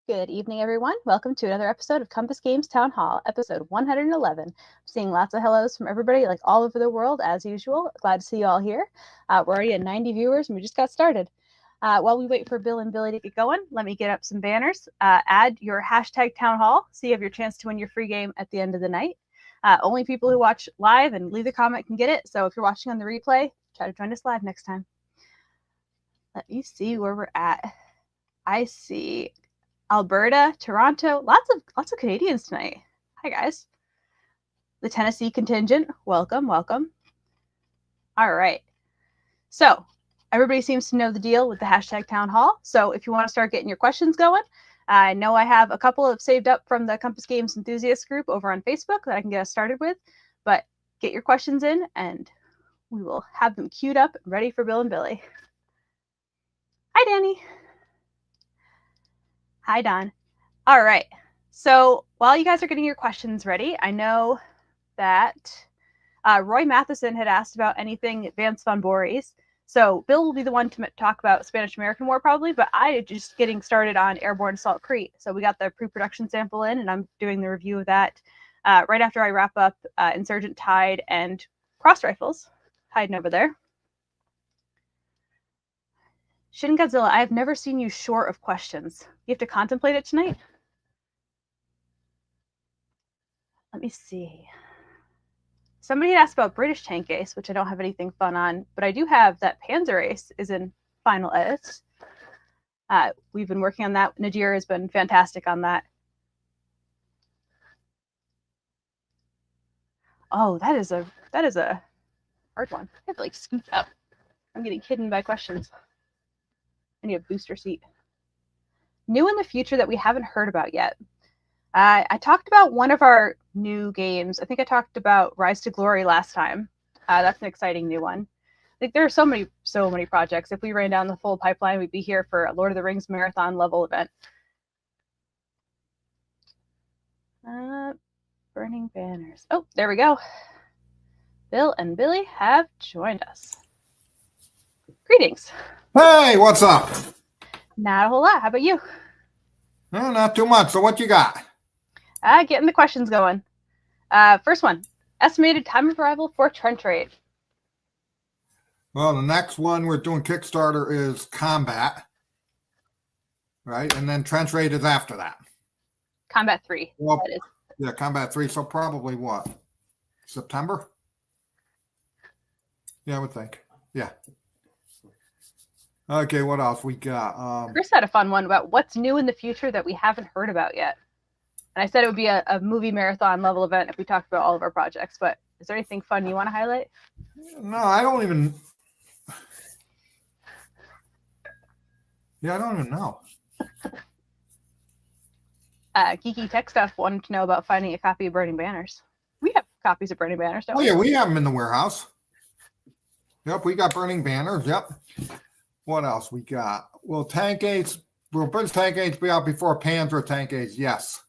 Good evening, everyone. Welcome to another episode of Compass Games Town Hall, episode 111. I'm seeing lots of hellos from everybody, like all over the world, as usual. Glad to see you all here. We're already at 90 viewers, and we just got started. While we wait for Bill and Billy to get going, let me get up some banners. Add your hashtag Town Hall so you have your chance to win your free game at the end of the night. Only people who watch live and leave a comment can get it, so if you're watching on the replay, try to join us live next time. Let me see where we're at. I see Alberta, Toronto, lots of Canadians tonight. Hi, guys. The Tennessee contingent, welcome. All right. So everybody seems to know the deal with the hashtag Town Hall. So if you want to start getting your questions going, I know I have a couple of saved up from the Compass Games Enthusiast group over on Facebook that I can get us started with. But get your questions in, and we will have them queued up and ready for Bill and Billy. Hi, Danny. Hi, Don. All right. So while you guys are getting your questions ready, I know that Roy Matheson had asked about anything Vance von Voorhees. So Bill will be the one to talk about Spanish-American War probably, but I just getting started on Airborne Assault Crete. So we got the pre-production sample in, and I'm doing the review of that right after I wrap up Insurgent Tide and Cross Rifles, hiding over there. Shin Godzilla, I have never seen you short of questions. You have to contemplate it tonight? Let me see. Somebody had asked about British Tank Ace, which I don't have anything fun on, but I do have that Panzer Ace is in final edits. We've been working on that. Nadir has been fantastic on that. Oh, that is a hard one. I have to like scoot up. I'm getting hidden by questions. I need a booster seat. New in the future that we haven't heard about yet. I talked about one of our new games. I think I talked about Rise to Glory last time. That's an exciting new one. I think there are so many projects. If we ran down the full pipeline, we'd be here for a Lord of the Rings marathon level event. Burning banners. Oh, there we go. Bill and Billy have joined us. Greetings. Hey, what's up? Not a whole lot. How about you? No, not too much. So what you got? Getting the questions going. First one, estimated time of arrival for Trench Raid. Well, the next one we're doing Kickstarter is Combat, right? And then Trench Raid is after that. Combat 3. Well, that is. Yeah, Combat 3. So probably what? September? Yeah, I would think. Yeah. Okay, what else we got? Chris had a fun one about what's new in the future that we haven't heard about yet. And I said it would be a movie marathon level event if we talked about all of our projects, but is there anything fun you want to highlight? No, I don't even. Yeah, I don't even know. Geeky Tech Stuff wanted to know about finding a copy of Burning Banners. We have copies of Burning Banners, don't we? Oh, yeah, we have them in the warehouse. Yep, we got Burning Banners. Yep. What else we got? Will Tank Ace, will British Tank Ace be out before Panzer Tank Ace? Yes.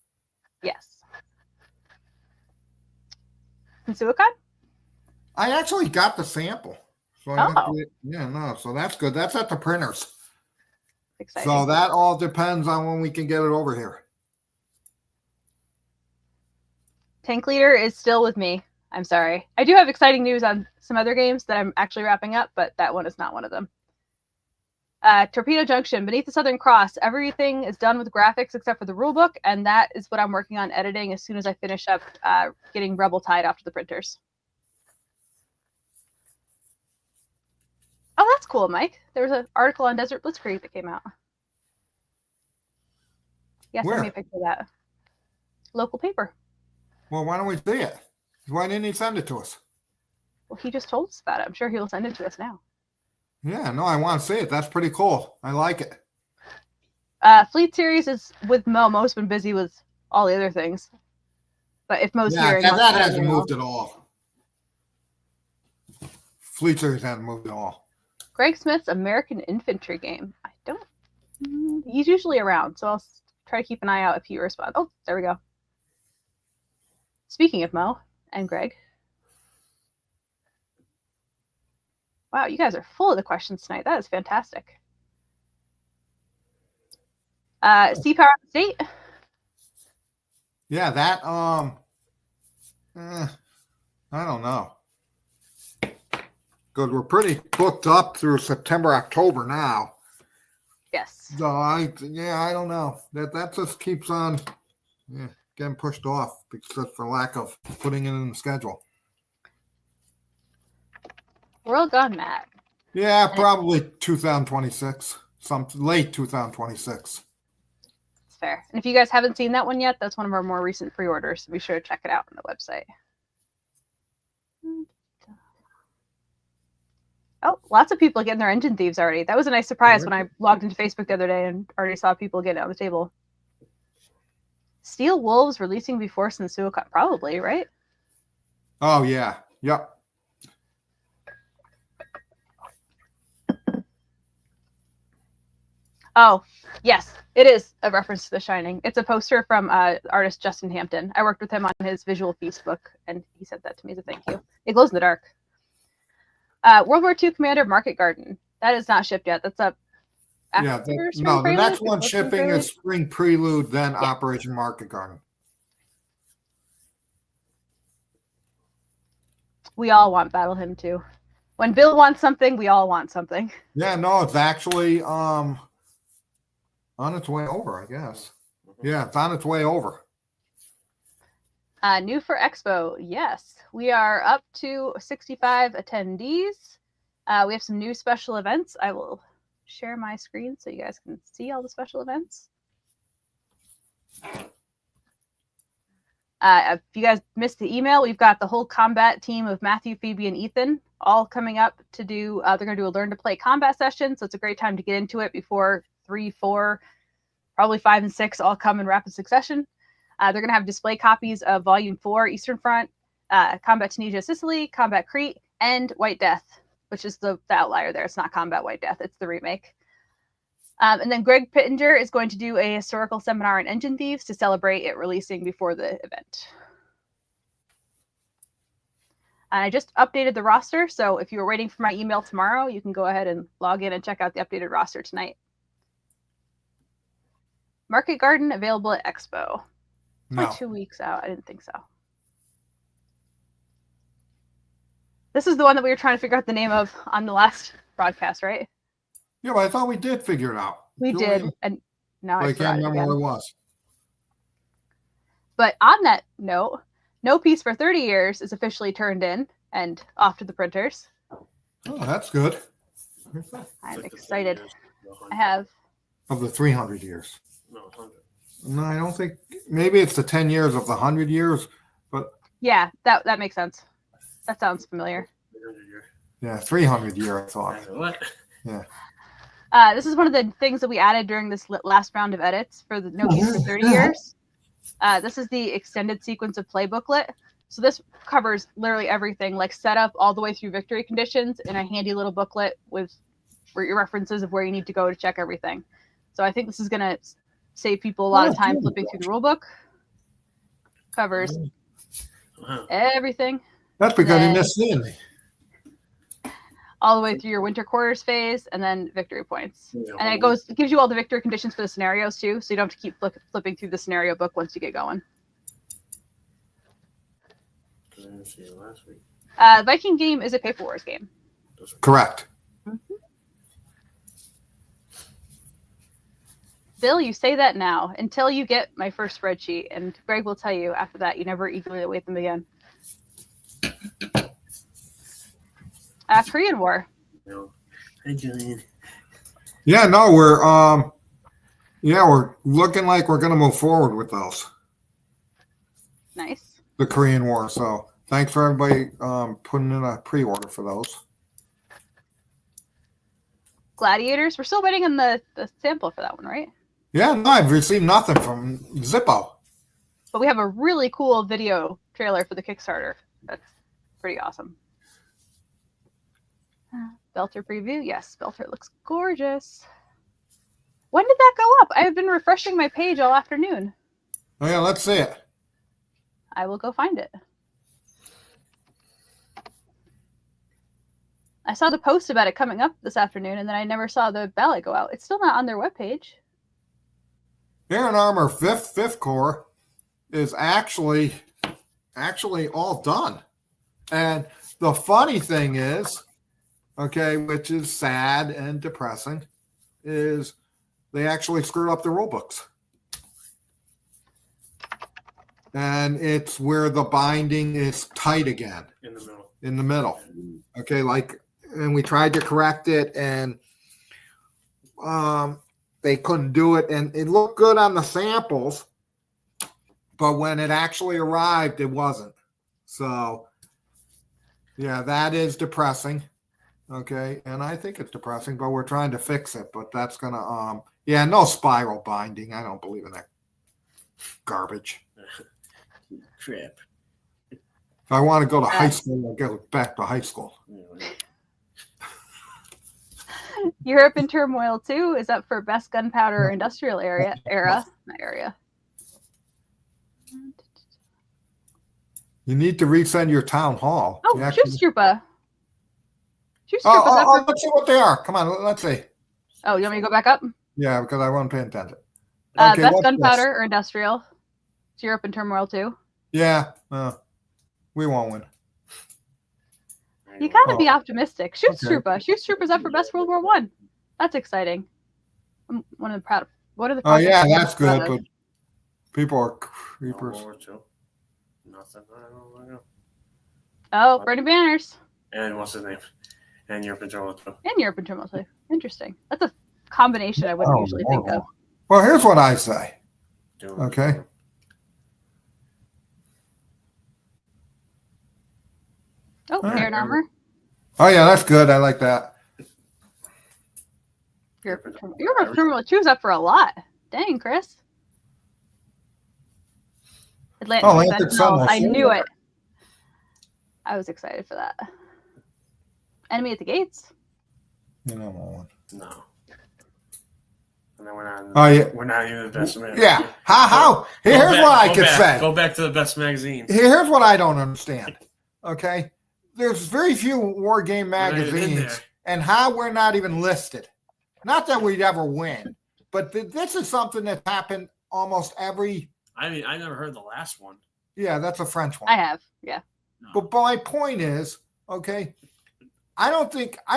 Yes. And Suicon? I actually got the sample. So so that's good. That's at the printers. Exciting. So that all depends on when we can get it over here. Tank Leader is still with me. I'm sorry. I do have exciting news on some other games that I'm actually wrapping up, but that one is not one of them. Torpedo Junction, Beneath the Southern Cross. Everything is done with graphics except for the rulebook, and that is what I'm working on editing as soon as I finish up getting Rebel Tide off to the printers. Oh, that's cool, Mike. There was an article on Desert Blitzkrieg that came out. Yeah, send me a picture of that. Local paper. Well, why don't we see it? Why didn't he send it to us? Well, he just told us about it. I'm sure he'll send it to us now. Yeah, no, I want to see it. That's pretty cool. I like it. Fleet Series is with Mo. Mo's been busy with all the other things. But if Mo's here... Yeah, that hasn't moved at all. Fleet Series hasn't moved at all. Greg Smith's American Infantry game. I don't... He's usually around, so I'll try to keep an eye out if he responds. Oh, there we go. Speaking of Mo and Greg. Wow, you guys are full of the questions tonight. That is fantastic. Sea Power State. Yeah, that I don't know. Because we're pretty booked up through September, October now. Yes. So I don't know. That just keeps on getting pushed off because for lack of putting it in the schedule. World Gone Mad. Yeah, probably 2026. Some late 2026. It's fair. And if you guys haven't seen that one yet, that's one of our more recent pre-orders. So be sure to check it out on the website. Oh, lots of people getting their Engine Thieves already. That was a nice surprise when I logged into Facebook the other day and already saw people get it on the table. Steel Wolves releasing before Sensuoka, probably, right? Oh yeah, yep. Oh, yes, it is a reference to The Shining. It's a poster from artist Justin Hampton. I worked with him on his Visual Feast book, and he said that to me as a thank you. It glows in the dark. World War II Commander Market Garden. That is not shipped yet. That's up after Spring Prelude. The next one shipping is Spring Prelude, then Operation Market Garden. We all want Battle Hymn 2. When Bill wants something, we all want something. Yeah, no, it's actually on its way over, I guess. Yeah, it's on its way over. New for Expo, yes. We are up to 65 attendees. We have some new special events. I will share my screen so you guys can see all the special events. If you guys missed the email, we've got the whole combat team of Matthew, Phoebe, and Ethan all coming up to do, they're going to do a learn to play combat session. So it's a great time to get into it before 3, 4, probably 5 and 6 all come in rapid succession. They're going to have display copies of Volume 4, Eastern Front, Combat Tunisia, Sicily, Combat Crete, and White Death, which is the outlier there. It's not Combat White Death. It's the remake. And then Greg Pittenger is going to do a historical seminar on Engine Thieves to celebrate it releasing before the event. I just updated the roster, so if you were waiting for my email tomorrow, you can go ahead and log in and check out the updated roster tonight. Market Garden available at Expo. No. Like 2 weeks out. I didn't think so. This is the one that we were trying to figure out the name of on the last broadcast, right? Yeah, but I thought we did figure it out. We did, and now I can't remember what it was. But on that note, No Peace for 30 Years is officially turned in and off to the printers. Oh, that's good. I'm excited. I have... Of the 300 years. No, 100. No, I don't think. Maybe it's the 10 years of the 100 years, but yeah, that makes sense. That sounds familiar. 300 year. Yeah, 300 year. I thought. What? Yeah. This is one of the things that we added during this last round of edits for the No Peace for 30 Years. This is the extended sequence of play booklet. So this covers literally everything, like setup all the way through victory conditions in a handy little booklet with your references of where you need to go to check everything. So I think this is going to save people a lot of time flipping through the rule book. Covers everything. That's because you missed seeing me. All the way through your winter quarters phase, and then victory points. And it gives you all the victory conditions for the scenarios too, so you don't have to keep flipping through the scenario book once you get going. I didn't see it last week. Viking game is a paper wars game. Correct. Mm-hmm. Bill, you say that now until you get my first spreadsheet, and Greg will tell you after that you never eagerly await them again. Korean War. No. Hi, Julian. Yeah, no, we're looking like we're going to move forward with those. Nice. The Korean War. So thanks for everybody putting in a pre-order for those. Gladiators. We're still waiting on the sample for that one, right? Yeah, no, I've received nothing from Zippo. But we have a really cool video trailer for the Kickstarter. That's pretty awesome. Belter preview. Yes, Belter looks gorgeous. When did that go up? I have been refreshing my page all afternoon. Oh, yeah, let's see it. I will go find it. I saw the post about it coming up this afternoon, and then I never saw the ballot go out. It's still not on their webpage. Iron Armor fifth core is actually all done. And the funny thing is, okay, which is sad and depressing, is they actually screwed up the rule books. And it's where the binding is tight again. In the middle. In the middle. Okay, and we tried to correct it, and they couldn't do it, and it looked good on the samples, but when it actually arrived, it wasn't. So, yeah, that is depressing. Okay, and I think it's depressing, but we're trying to fix it. But that's gonna, no spiral binding. I don't believe in that garbage. Crap. If I want to go to high school, I'll go back to high school. Europe in Turmoil 2 is up for Best Gunpowder Industrial Era. You need to resend your town hall. Oh, Schustrupa. Schustrupa's up for... Let's see what they are. Come on, let's see. Oh, you want me to go back up? Yeah, because I wasn't paying attention. Okay, Best Gunpowder or Industrial. It's Europe in Turmoil 2. Yeah, we won't win. You gotta be optimistic. Schustrupa. Schustrupa's up for Best World War One. That's exciting. I'm one of the proud. What are the? Oh yeah, that's good. But people are creepers. Nothing. I don't know. Oh, Burning Banners. And what's his name? And Europe in Turmoil 2. And Europe in Turmoil 2. Interesting. That's a combination I wouldn't usually think of. Well, here's what I say. Okay. Oh, Iron Armor. Oh yeah, that's good. I like that. Europe in Turmoil 2 is up for a lot. Dang, Chris. Atlantic Sentinels. I knew it. I was excited for that. Enemy at the Gates. No. And then we're not. Oh yeah. We're not even the best magazine. Yeah. How? Here's what I could say. Go back to the best magazine. Here's what I don't understand. Okay. There's very few war game magazines, and how we're not even listed. Not that we'd ever win, but this is something that happened almost every. I mean, I never heard the last one. Yeah, that's a French one. I have, yeah. No. But my point is, okay, I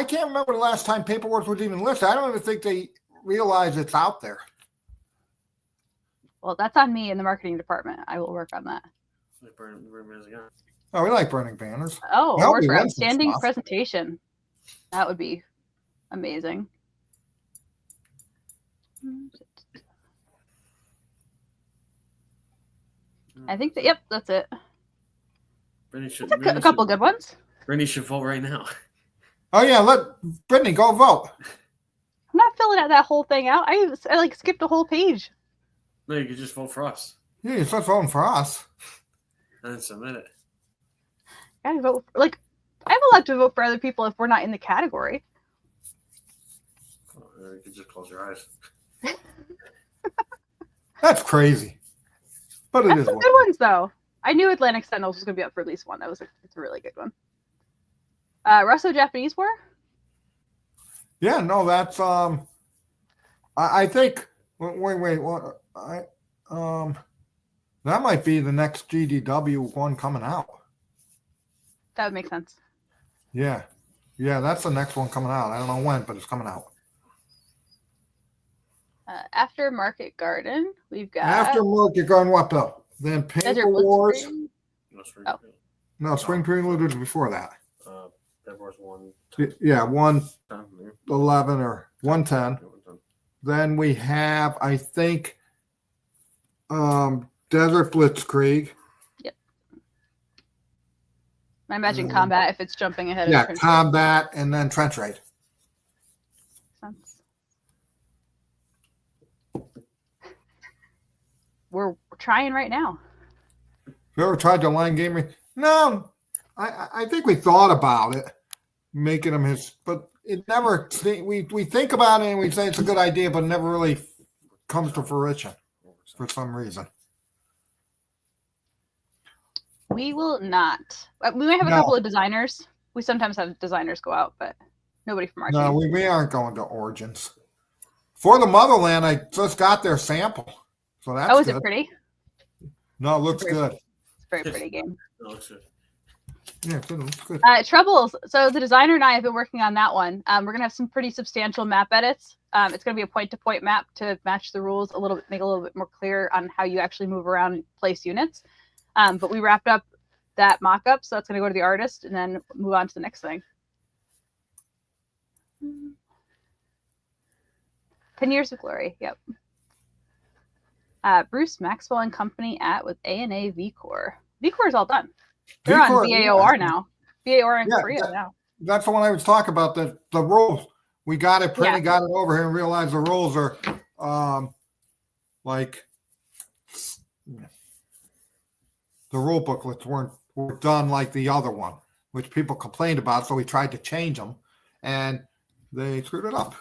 can't remember the last time Paperwork was even listed. I don't even think they realize it's out there. Well, that's on me in the marketing department. I will work on that. Oh, we like Burning Banners. Oh, award for outstanding presentation. That would be amazing. I think that, yep, that's it. A couple good ones. Brittany should vote right now. Oh yeah, let Brittany go vote. I'm not filling out that whole thing out. I like skipped a whole page. No, you could just vote for us. Yeah, you start voting for us. And then submit it. Gotta vote for, I'm allowed to vote for other people if we're not in the category. You could just close your eyes. That's crazy. But That's some good ones though. I knew Atlantic Sentinels was gonna be up for at least one. It's a really good one. Russo-Japanese War? Yeah, no, that's I think wait, what that might be the next GDW one coming out. That would make sense. Yeah. Yeah, that's the next one coming out. I don't know when, but it's coming out. After Market Garden, we've got... After Market Garden, what, Bill? Then Paper Wars. No, Spring Prelude was before that. Paper Wars 1. Yeah, 111 or 110. Then we have, I think, Desert Blitzkrieg. Yep. I imagine combat if it's jumping ahead. Yeah, combat and then trench raid. We're trying right now. Have you ever tried to line gaming? No, I think we thought about it, making them his, but it never. We think about it and we say it's a good idea, but it never really comes to fruition for some reason. We will not. We might have a couple of designers. We sometimes have designers go out, but nobody from our team. No, we aren't going to Origins. For the Motherland, I just got their sample. So that's Oh, is good. it pretty? No, it looks good. It's a very pretty game. That looks good. Yeah, good. Looks good. Troubles. So the designer and I have been working on that one. We're gonna have some pretty substantial map edits. It's gonna be a point-to-point map to match the rules a little bit, make it a little bit more clear on how you actually move around and place units. But we wrapped up that mock-up, so that's gonna go to the artist and then move on to the next thing. 10 Years of Glory. Yep. Bruce Maxwell and Company with A&A VCore. VCore is all done. They're on VAOR now. VAOR in Korea now. That's the one I was talking about. The rules. We got it printed, got it over here, and realized the rules are like the rule booklets weren't done like the other one, which people complained about. So we tried to change them, and they screwed it up.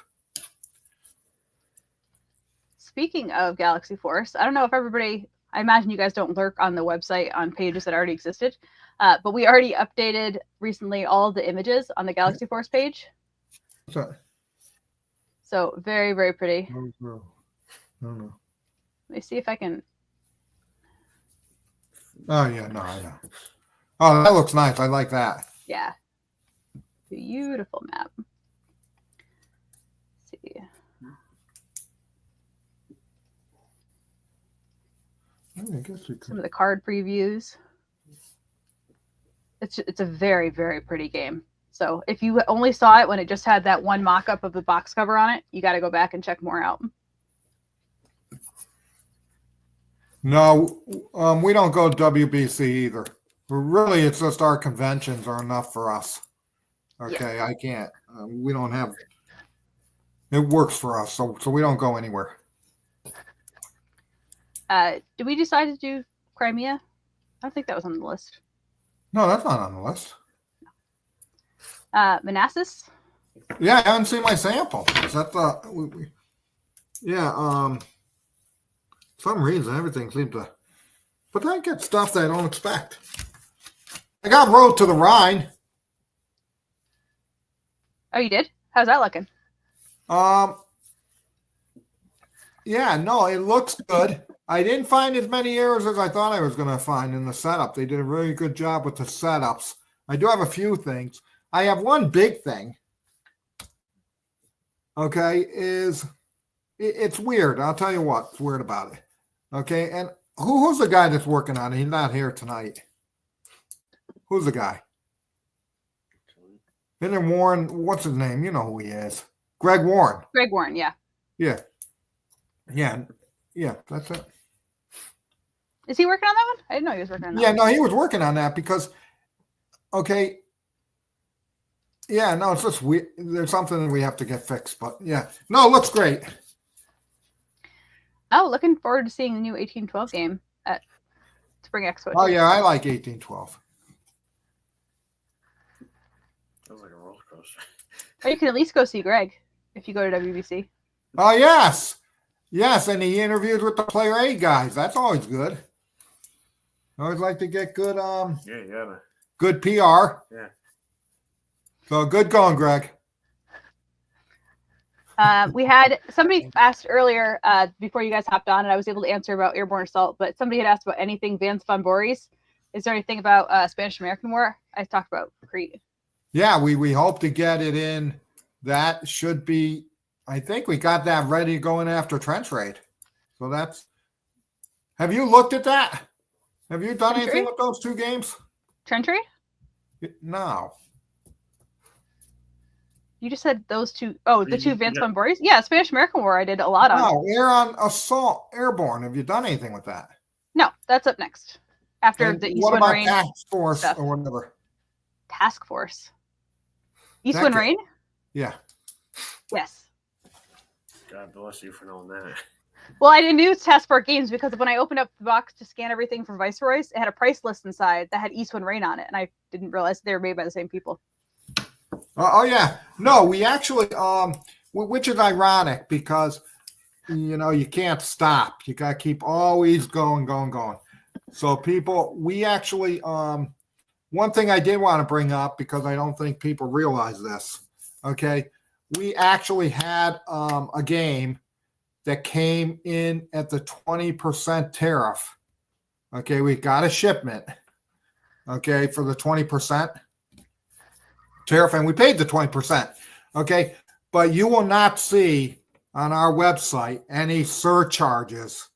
Speaking of Galaxy Force, I don't know if everybody, I imagine you guys don't lurk on the website on pages that already existed, but we already updated recently all of the images on the Galaxy Force page. What's that? So very, very pretty. No. Let me see if I can. Oh, yeah, no, I know. Oh, that looks nice. I like that. Yeah. Beautiful map. Let's see. I guess we could. Some of the card previews. It's a very, very pretty game. So if you only saw it when it just had that one mock-up of the box cover on it, you got to go back and check more out. No, we don't go WBC either. Really, it's just our conventions are enough for us. Okay, yeah. I can't. We don't have. It works for us, so we don't go anywhere. Did we decide to do Crimea? I don't think that was on the list. No, that's not on the list. Manassas? Yeah, I haven't seen my sample. Is that the? Yeah. Some reason everything seems to, but I get stuff that I don't expect. I got Road to the Rhine. Oh, you did? How's that looking? Yeah, no, it looks good. I didn't find as many errors as I thought I was going to find in the setup. They did a really good job with the setups. I do have a few things. I have one big thing. Okay, it's weird. I'll tell you what's weird about it. Okay, and who's the guy that's working on it? He's not here tonight. Who's the guy? And then Warren, what's his name? You know who he is. Greg Warren. Greg Warren, yeah. Yeah. Yeah, that's it. Is he working on that one? I didn't know he was working on that one. No, he was working on that because, okay. Yeah, no, it's just weird. There's something that we have to get fixed, but yeah. No, it looks great. Oh, looking forward to seeing the new 1812 game at Spring Expo. Oh, yeah, I like 1812. Sounds like a roller coaster. Or you can at least go see Greg if you go to WBC. Oh, yes. Yes, and he interviews with the Player A guys. That's always good. I always like to get good good PR. Yeah. So good going, Greg. We had somebody asked earlier before you guys hopped on, and I was able to answer about Airborne Assault, but somebody had asked about anything Vance von Boris. Is there anything about Spanish-American War? I talked about Crete. Yeah, we hope to get it in. That should be, I think we got that ready to go in after Trench Raid. So that's, have you looked at that? Have you done anything with those two games? Trench Raid? No. You just said those two. Oh, the two Vance von Boris? Yeah, Spanish-American War I did a lot on. No, Airborne. Have you done anything with that? No, that's up next. After and the Eastwind Rain. Task Force stuff. Or whatever? Task Force. Eastwind Rain? Yeah. Yes. God bless you for knowing that. Well, I didn't do Task Force games because when I opened up the box to scan everything from Viceroy's, it had a price list inside that had Eastwind Rain on it, and I didn't realize they were made by the same people. Oh yeah, no, we actually, which is ironic because, you can't stop. You got to keep always going. So we actually, one thing I did want to bring up because I don't think people realize this. Okay, we actually had a game that came in at the 20% tariff. Okay, we got a shipment, okay, for the 20% tariff, and we paid the 20%. Okay, but you will not see on our website any surcharges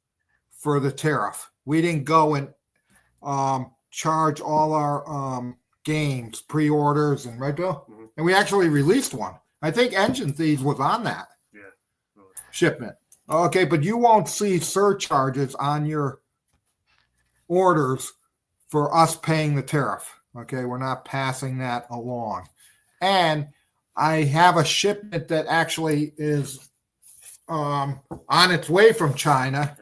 for the tariff. We didn't go and charge all our games, pre-orders, and right, Bill? Mhm. And we actually released one. I think Engine Thieves was on that shipment. Okay, but you won't see surcharges on your orders for us paying the tariff. Okay, we're not passing that along. And I have a shipment that actually is on its way from China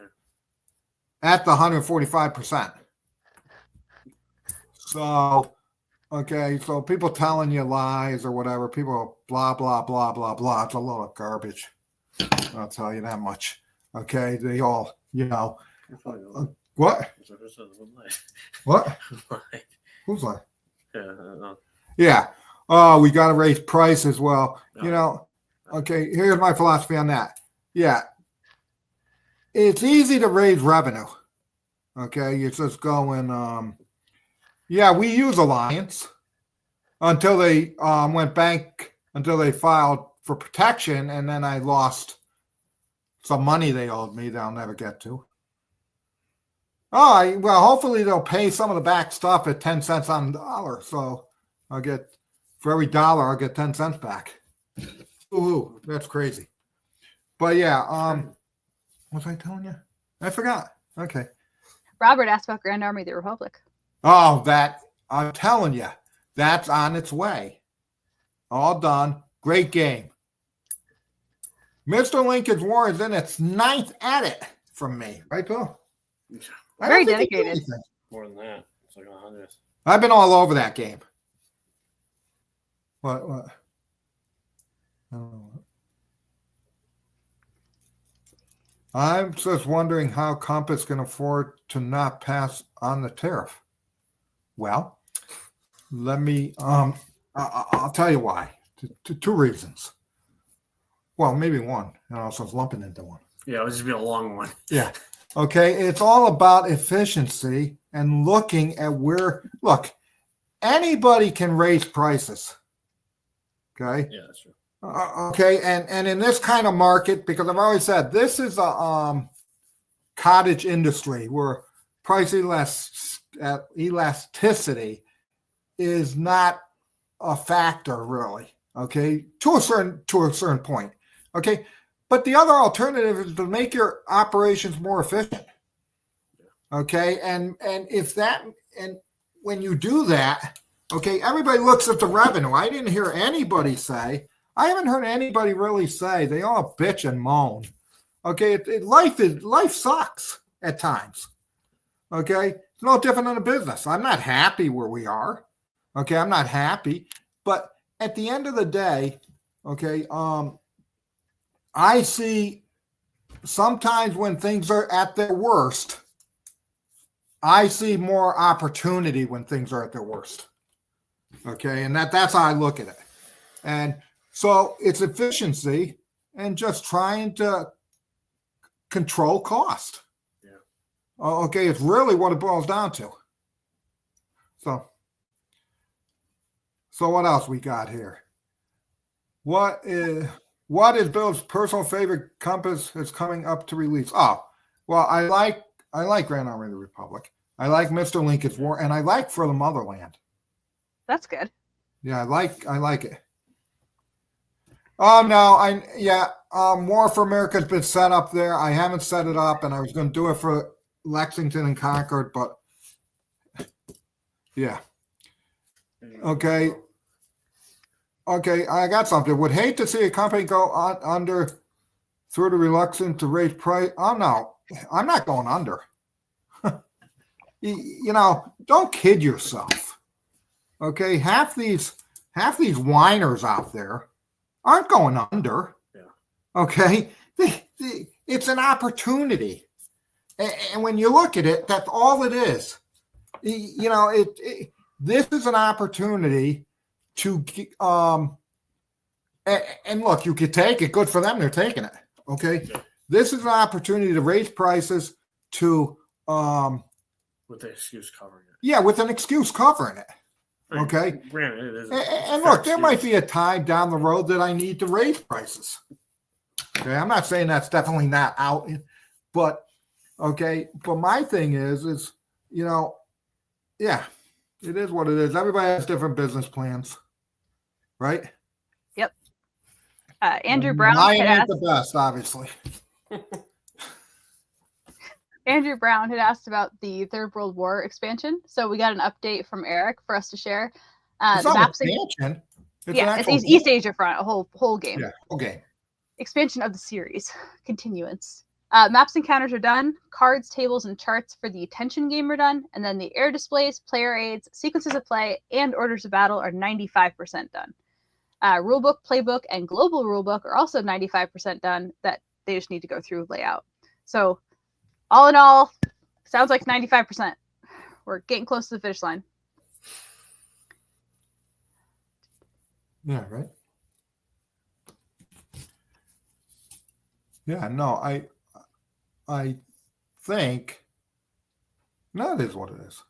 at the 145%. So, okay, so people telling you lies or whatever, people blah, blah, blah, blah, blah. It's a load of garbage. I'll tell you that much. Okay, they all, what? What? Who's lying? Yeah. Oh, we got to raise prices. Well, okay, here's my philosophy on that. Yeah. It's easy to raise revenue. Okay, you're just going, we use Alliance until they went bank, until they filed for protection, and then I lost some money they owed me that I'll never get to. Oh, well, hopefully they'll pay some of the back stuff at 10 cents on the dollar. So I'll get, for every dollar, I'll get 10 cents back. Ooh, that's crazy. But yeah, what was I telling you? I forgot. Okay. Robert asked about Grand Army of the Republic. Oh, I'm telling you, that's on its way. All done. Great game. Mr. Lincoln's War is in its 9th edit from me. Right, Bill? Very dedicated. More than that. It's like 100. I've been all over that game. What? I don't know. I'm just wondering how Compass can afford to not pass on the tariff. Well, let me, I'll tell you why. Two reasons. Well, maybe one. And also it's lumping into one. Yeah, it would just be a long one. Yeah. Okay. It's all about efficiency and looking at look, anybody can raise prices. Okay. Yeah, that's true. Okay. And in this kind of market, because I've always said this is a cottage industry where price elasticity is not a factor really. Okay. To a certain point. Okay. But the other alternative is to make your operations more efficient. Okay. And when you do that, okay, everybody looks at the revenue. I didn't hear anybody say, I haven't heard anybody really say, they all bitch and moan. Okay. Life sucks at times. Okay. It's no different than a business. I'm not happy where we are. Okay. I'm not happy, but at the end of the day, okay, I see sometimes when things are at their worst, I see more opportunity when things are at their worst. Okay, and that's how I look at it. And so it's efficiency and just trying to control cost. Yeah. Okay, it's really what it boils down to. So what else we got here? What is Bill's personal favorite Compass is coming up to release? Oh, well, I like Grand Army of the Republic. I like Mr. Lincoln's War, and I like For the Motherland. That's good. Yeah, I like it. Oh no, War for America's been set up there. I haven't set it up, and I was going to do it for Lexington and Concord, but yeah. Okay, I got something. Would hate to see a company go under through the reluctance to raise price. Oh no, I'm not going under. Don't kid yourself. Okay, half these whiners out there aren't going under. Yeah. Okay, it's an opportunity, and when you look at it, that's all it is. This is an opportunity to and look, you could take it. Good for them, they're taking it. Okay, this is an opportunity to raise prices to with the excuse covering it. Yeah, with an excuse covering it. I mean, Okay. Granted, it is. And look, there might be a time down the road that I need to raise prices. Okay, I'm not saying that's definitely not out, but okay. But my thing is yeah, it is what it is. Everybody has different business plans, right? Yep. Andrew Brown Mine had ain't asked. the best, obviously. Andrew Brown had asked about the Third World War expansion, so we got an update from Eric for us to share. It's The not maps. expansion. It's Yeah, an it's actual East Asia front, a whole game. Yeah, okay. Expansion of the series, continuance. Maps and counters are done. Cards, tables, and charts for the attention game are done. And then the air displays, player aids, sequences of play, and orders of battle are 95% done. Rulebook, playbook, and global rulebook are also 95% done. That they just need to go through layout. So, all in all, sounds like 95%. We're getting close to the finish line. Yeah, right. Yeah, no, I think that is what it is.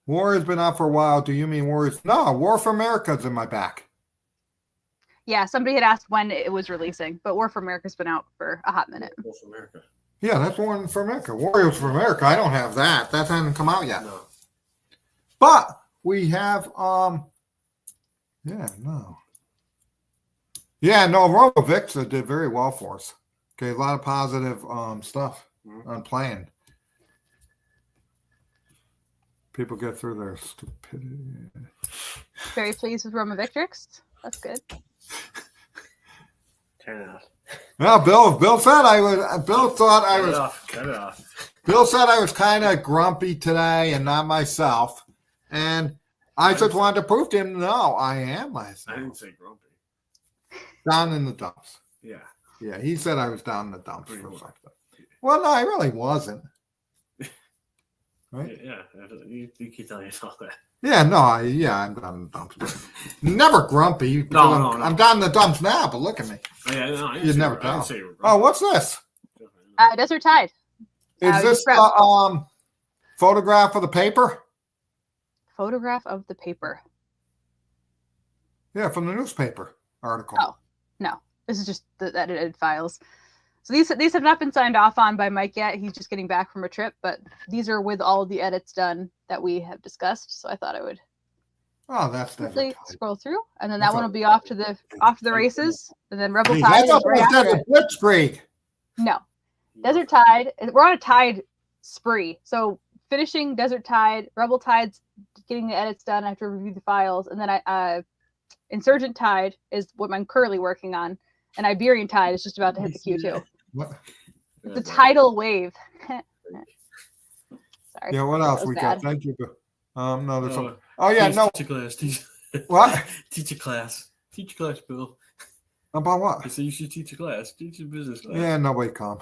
War has been out for a while. Do you mean War is? No, War for America's in my back. Yeah, somebody had asked when it was releasing, but War for America's been out for a hot minute. War for America. Yeah, that's War for America. Warriors for America. I don't have that. That hasn't come out yet. No. But we have yeah, no. Yeah, no, Robovixa did very well for us. Okay, a lot of positive stuff on playing. People get through their stupidity. Very pleased with Roma Victrix. That's good. 10 out. Well, Bill said I was. Bill thought I was. Cut it off. Bill said I was kind of grumpy today and not myself, and I just wanted to prove to him, no, I am myself. I didn't say grumpy. Down in the dumps. Yeah. Yeah, he said I was down in the dumps Pretty for much. something. Well, no, I really wasn't. Right? Yeah. You keep telling yourself that. Yeah, no, I'm down in the dumps. Never grumpy. No. I'm down in the dumps now, but look at me. Oh, yeah, no, I You'd didn't never say, I tell. didn't say you were grumpy. Oh, what's this? Desert Tide. Is this photograph of the paper? Photograph of the paper. Yeah, from the newspaper article. Oh, no. This is just the edited files. So these have not been signed off on by Mike yet. He's just getting back from a trip, but these are with all of the edits done that we have discussed. So I thought I would That's quickly Desert Tide. scroll through, and then That's that one all. will be off to the races, and then Rebel Geez, Tide I is thought right that was after Desert it. Blitzkrieg. No, Desert Tide. We're on a Tide spree. So finishing Desert Tide, Rebel Tide's getting the edits done. I have to review the files, and then Insurgent Tide is what I'm currently working on, and Iberian Tide is just about to hit the queue too. What? It's a tidal wave. Sorry. Yeah, what else That was we bad. got? Thank you. No, there's something. Oh yeah, no. Teacher class. What? Teacher class. Teacher class, Bill. About what? I said you should teach a class. Teach a business class. Yeah, nobody come.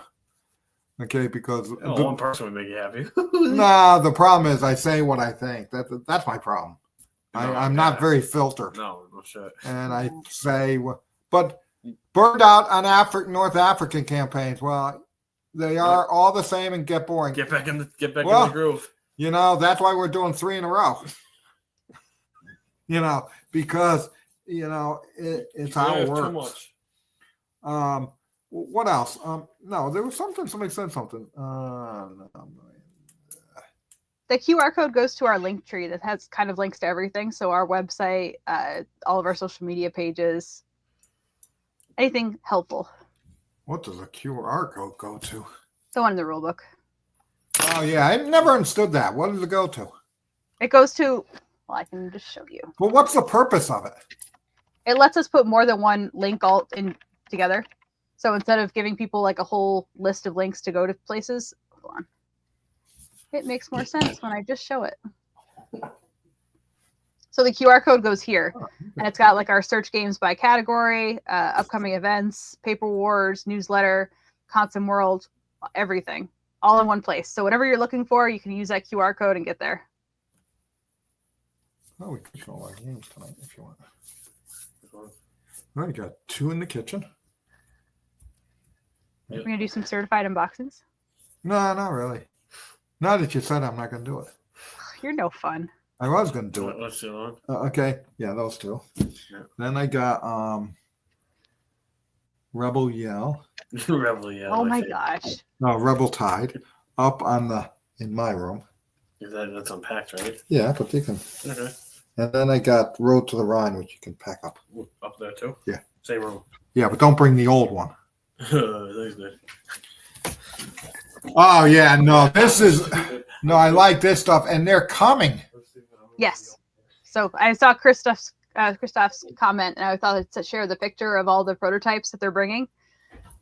Okay, because One person would make you happy. nah, the problem is I say what I think. That's my problem. I'm not very filtered, No shit. and I say, but burned out on North African campaigns. Well, they are all the same and get boring. Get back in the groove. That's why we're doing 3 in a row. Because it's how it works. Too much. What else? No, there was something. Somebody said something. The QR code goes to our link tree that has kind of links to everything. So our website, all of our social media pages, anything helpful. What does a QR code go to? The one in the rulebook. Oh yeah, I never understood that. What does it go to? It goes to. Well, I can just show you. But what's the purpose of it? It lets us put more than one link all in together. So instead of giving people like a whole list of links to go to places, hold on. It makes more sense when I just show it. So the QR code goes here, and it's got like our search games by category, upcoming events, paper wars, newsletter, Consum World, everything, all in one place. So whatever you're looking for, you can use that QR code and get there. Oh, we could show all our games tonight if you want. Well, you got 2 in the kitchen. We're going to do some certified unboxings. No, not really. Now that you said I'm not going to do it. You're no fun. I was going to do it. What's the other one? Okay. Yeah, those two. Yeah. Then I got Rebel Yell. Rebel, yeah. Oh my gosh. No, Rebel Tide up in my room. That's unpacked, right? Yeah, but you can. Okay. And then I got Road to the Rhine, which you can pack up. Up there too? Yeah. Same room. Yeah, but don't bring the old one. That's good. Oh yeah, no, I like this stuff, and they're coming. Yes. So I saw Christoph's comment, and I thought I'd share the picture of all the prototypes that they're bringing.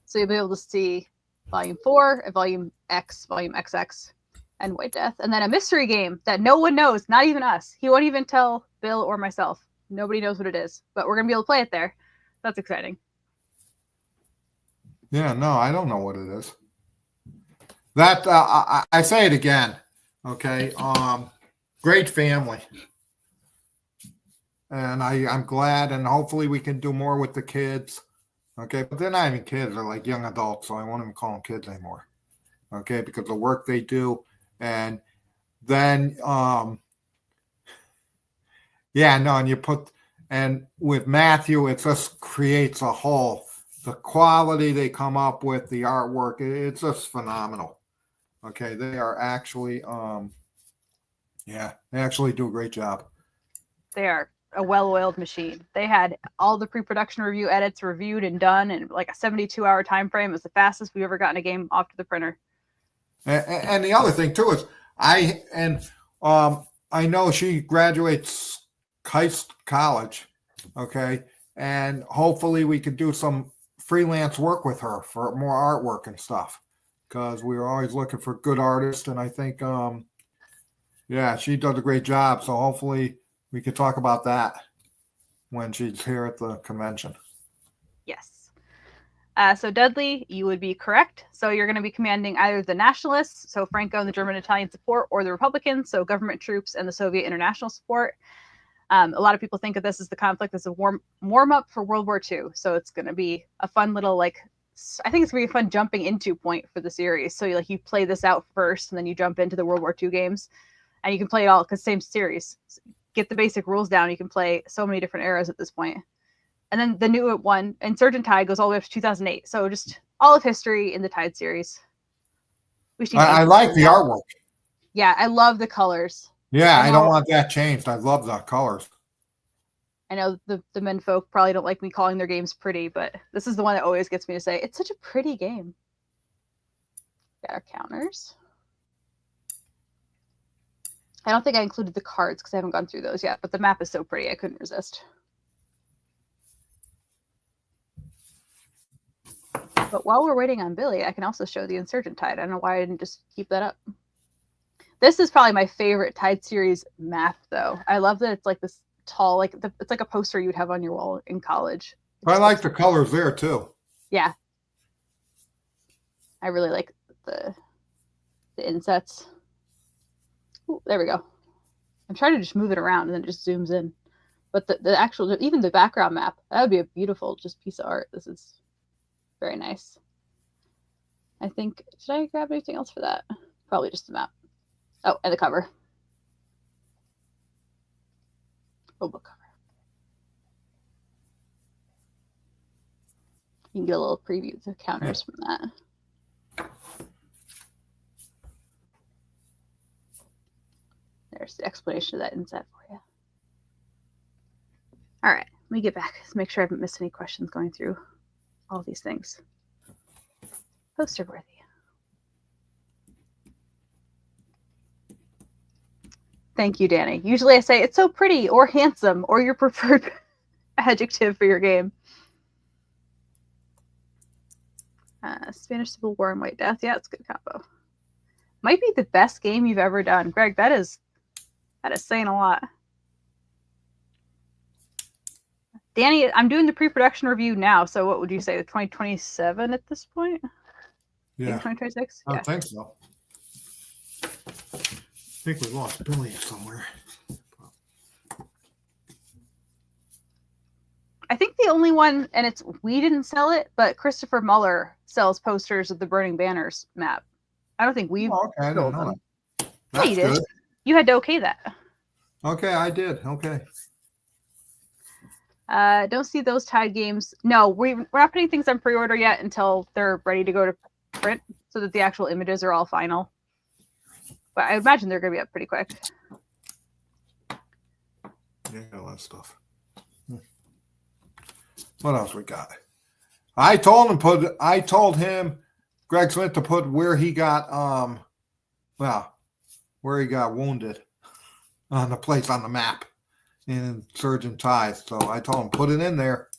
So you'll be able to see Volume 4, Volume X, Volume XX, and White Death. And then a mystery game that no one knows, not even us. He won't even tell Bill or myself. Nobody knows what it is, but we're going to be able to play it there. That's exciting. Yeah, no, I don't know what it is. That I say it again, okay? Great family, and I'm glad, and hopefully we can do more with the kids, okay? But they're not even kids; they're like young adults, so I won't even call them kids anymore, okay? Because the work they do, and then yeah, no, and with Matthew, it just creates a whole. The quality they come up with, the artwork, it's just phenomenal. Okay, they are actually, they actually do a great job. They are a well-oiled machine. They had all the pre-production review edits reviewed and done in like a 72-hour time frame. It was the fastest we've ever gotten a game off to the printer. And the other thing too is I know she graduates Keist College, okay, and hopefully we could do some freelance work with her for more artwork and stuff. Because we were always looking for good artists, and I think, she does a great job. So hopefully we could talk about that when she's here at the convention. Yes. So Dudley, you would be correct. So you're going to be commanding either the nationalists, so Franco and the German-Italian support, or the Republicans, so government troops and the Soviet international support. A lot of people think of this as the conflict as a warm-up for World War II. So it's going to be a fun little I think it's gonna be a fun jumping into point for the series. So you play this out first, and then you jump into the World War II games, and you can play it all because same series. Get the basic rules down. You can play so many different eras at this point. And then the new one, Insurgent Tide, goes all the way up to 2008. So just all of history in the Tide series. I like the artwork. Yeah, I love the colors. Yeah, I don't want that changed. I love the colors. I know the men folk probably don't like me calling their games pretty, but this is the one that always gets me to say, it's such a pretty game. Got our counters. I don't think I included the cards because I haven't gone through those yet, but the map is so pretty, I couldn't resist. But while we're waiting on Billy, I can also show the Insurgent Tide. I don't know why I didn't just keep that up. This is probably my favorite Tide series map, though. I love that it's like this tall, it's like a poster you'd have on your wall in college. I like the colors there too. Yeah, I really like the insets. Ooh, there we go. I'm trying to just move it around and then it just zooms in. But the actual, even the background map, that would be a beautiful just piece of art. This is very nice. I think, should I grab anything else for that? Probably just the map. Oh, and the cover. Oh, book cover. You can get a little preview of the counters from that. There's the explanation of that inset for you. All right, let me get back. Let's make sure I haven't missed any questions going through all these things. Poster worthy. Thank you, Danny. Usually I say it's so pretty or handsome or your preferred adjective for your game. Spanish Civil War and White Death. Yeah, it's a good combo. Might be the best game you've ever done. Greg, that is saying a lot. Danny, I'm doing the pre-production review now, so what would you say, 2027 at this point? Yeah. 2026? I think so. I think we lost Billy somewhere. I think the only one, and we didn't sell it, but Christopher Muller sells posters of the Burning Banners map. I don't think we've I didn't sold know them. that. Yeah, That's you did. good. You had to okay that. Okay, I did. Okay. Don't see those tied games. No, we're not putting things on pre-order yet until they're ready to go to print, so that the actual images are all final. But I imagine they're going to be up pretty quick. Yeah, all that stuff. What else we got? I told him Greg Smith to put where he got where he got wounded on the place on the map in Surgeon Ties. So I told him put it in there.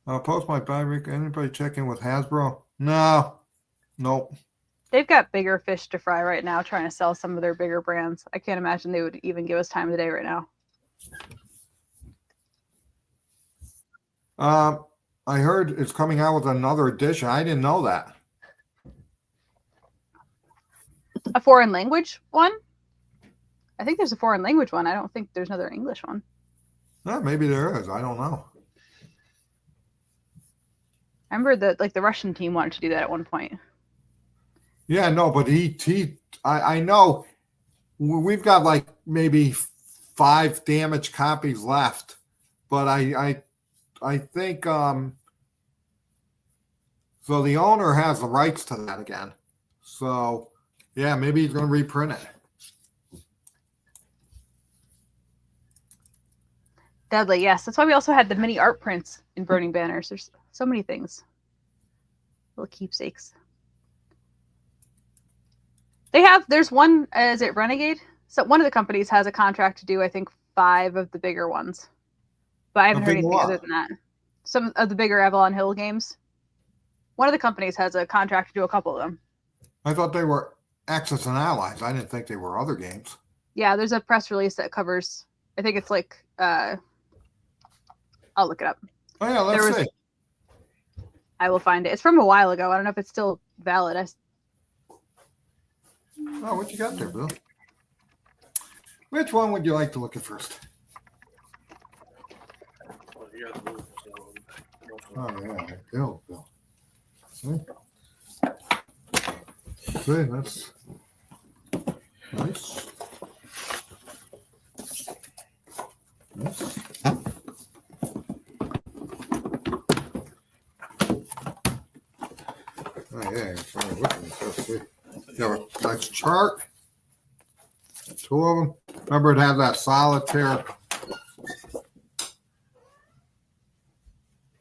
I'll post my buy. Anybody check in with Hasbro? No. Nope. They've got bigger fish to fry right now, trying to sell some of their bigger brands. I can't imagine they would even give us time of the day right now. I heard it's coming out with another edition. I didn't know that. A foreign language one? I think there's a foreign language one. I don't think there's another English one. Maybe there is. I don't know. I remember that the Russian team wanted to do that at one point. Yeah, no, but I know we've got like maybe 5 damaged copies left, but I think so the owner has the rights to that again. So yeah, maybe he's going to reprint it. Deadly, yes. That's why we also had the mini art prints in Burning Banners. There's so many things. Little keepsakes. There's one, is it Renegade? So one of the companies has a contract to do, I think, 5 of the bigger ones. But I haven't heard anything other than that. Some of the bigger Avalon Hill games. One of the companies has a contract to do a couple of them. I thought they were Axis and Allies. I didn't think they were other games. Yeah, there's a press release that covers, I think it's like, I'll look it up. Oh yeah, let's see. I will find it. It's from a while ago. I don't know if it's still valid. Oh, what you got there, Bill? Which one would you like to look at first? Oh yeah, Bill. See, that's nice. Nice. Oh yeah, sorry, let's see. Yeah, nice chart. 2 of them. Remember, it had that solitaire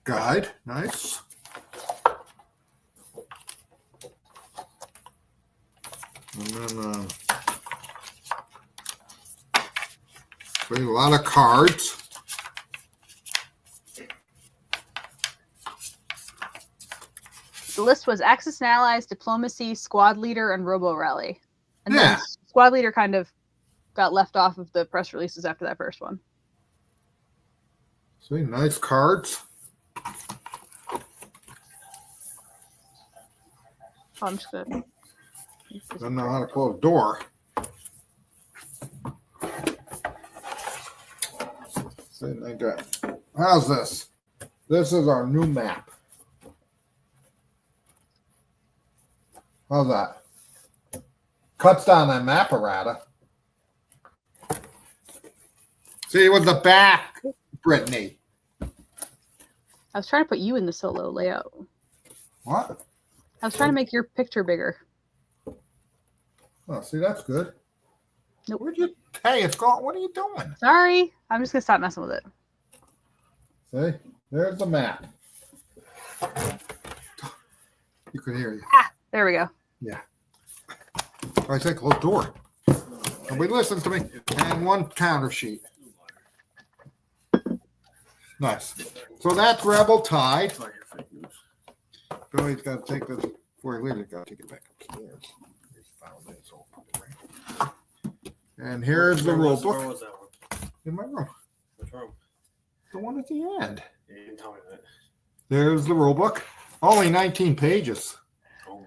guide. Nice. And then a lot of cards. The list was Axis and Allies, Diplomacy, Squad Leader, and Robo Rally. And Yeah. then Squad Leader kind of got left off of the press releases after that first one. See, nice cards. Oh, I'm just gonna. Don't know how to close the door. See, they got. How's this? This is our new map. How's that? Cuts down that map errata. See, with the back, Brittany. I was trying to put you in the solo layout. What? I was trying to make your picture bigger. Oh, see, that's good. Nope. Where'd you? Hey, it's gone. What are you doing? Sorry. I'm just going to stop messing with it. See, there's the map. You can hear you. Ah, there we go. Yeah. I say close door. Nobody listens to me. And 1 counter sheet. Nice. So that's Rebel Tide. Billy's got to take this before he leaves. He's got to take it back upstairs. And here's the rule book. Where was that one? In my room. Which room? The one at the end. Yeah, you didn't tell me that. There's the rule book. Only 19 pages. Oh.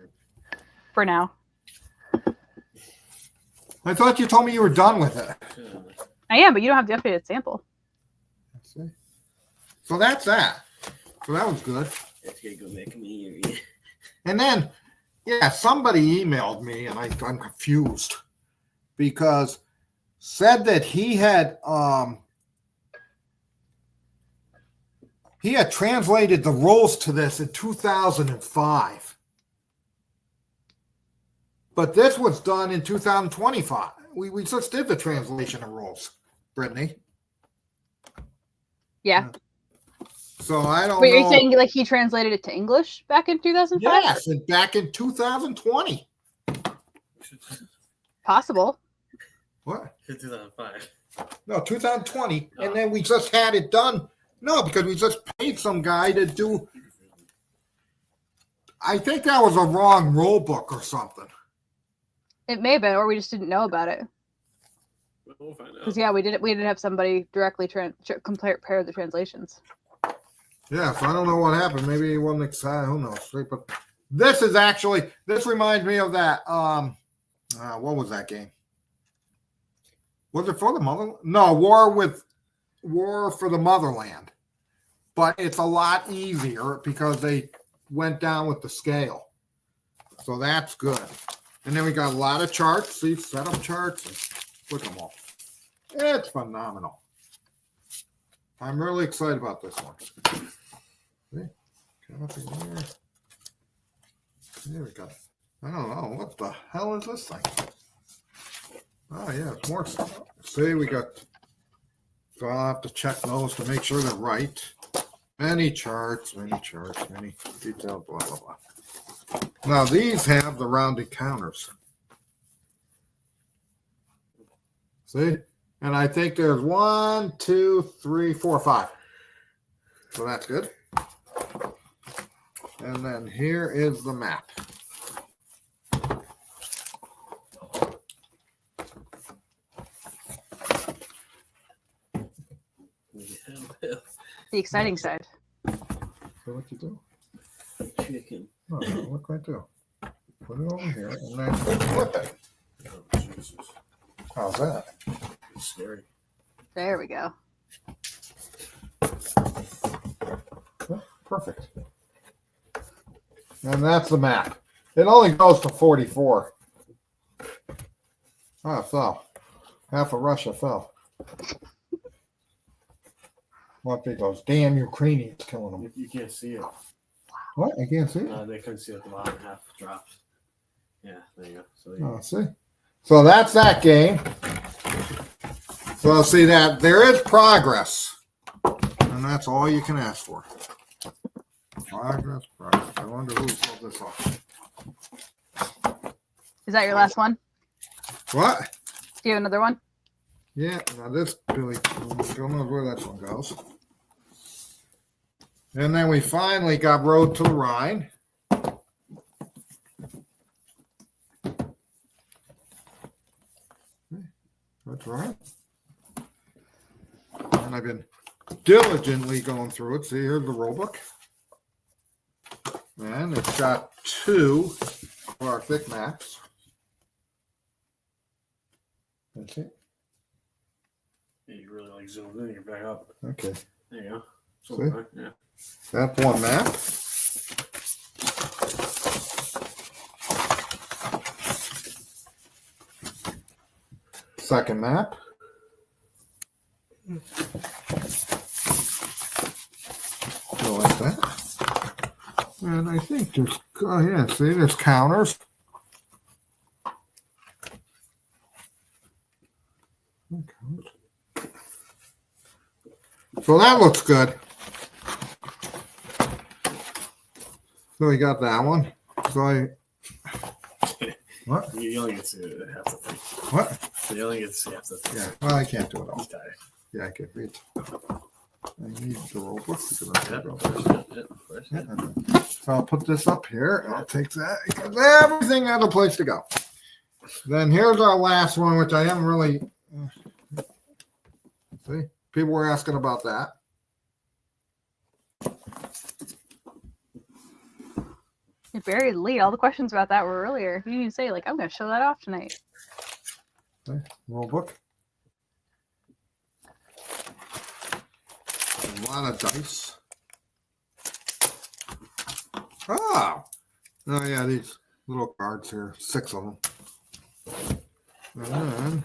For now. I thought you told me you were done with it. I am, but you don't have the updated sample. See? So that's that. So that was good. That's gonna go make me. And then, yeah, somebody emailed me, and I'm confused because said that he had translated the rules to this in 2005, but this was done in 2025. We just did the translation of rules, Brittany. Yeah. So I don't Wait, know. are you saying like he translated it to English back in 2005? Yes, and back in 2020. Possible. What? 2005. No, 2020. And then we just had it done. No, because we just paid some guy to do. I think that was a wrong rule book or something. It may have been, or we just didn't know about it. We'll find out. Because yeah, we didn't have somebody directly compare the translations. Yeah, so I don't know what happened. Maybe he wasn't excited. Who knows? But this is actually, this reminds me of that. What was that game? Was it for the motherland? No, War for the Motherland. But it's a lot easier because they went down with the scale. So that's good. And then we got a lot of charts. See, setup charts. And look at them all. It's phenomenal. I'm really excited about this one. See? There we go. I don't know. What the hell is this thing? Oh, yeah, it's more stuff. See, we got. So I'll have to check those to make sure they're right. Many charts, many details, blah, blah, blah. Now, these have the rounded counters. See? And I think there's 1, 2, 3, 4, 5. So that's good. And then here is the map. Yeah. The exciting side. So what you do? Chicken. Oh, no, what can I do? Put it over here and then flip it. Oh, Jesus. How's that? It's scary. There we go. Yeah, perfect. And that's the map. It only goes to 44. Oh, it fell. Half of Russia fell. What big goes? Damn Ukrainians killing them. You can't see it. What? I can't see it. No, they couldn't see at the bottom. Half dropped. Yeah, there you go. So Oh, see. So that's that game. So see that there is progress, and that's all you can ask for. Progress. I wonder who pulled this off. Is that your last one? What? Do you have another one? Yeah. Now this Billy, don't know where that one goes. And then we finally got Road to the Rhine. That's right. And I've been diligently going through it. See, here's the rule book. And it's got 2 of our thick maps. That's it. yeah, you really like zoomed in. You're back up. Okay. There you go. So, See? right, yeah. That's one map. Second map. Go like that. And I think there's, oh yeah, see, there's counters. So that looks good. So we got that one. So I, what? You only get to see half the thing. What? You only get to see half the thing. Yeah, well, I can't do it all. He's tired. Yeah, I can read. I need the rule book because I'm Yeah, going of to course. Yeah, of course. Yeah. So I'll put this up here and I'll take that because everything has a place to go. Then here's our last one, which I haven't really. See, people were asking about that. You're buried lead. All the questions about that were earlier. You didn't say like, I'm going to show that off tonight. Okay, rule book. A lot of dice. Oh yeah, these little cards here, 6 of them. And then,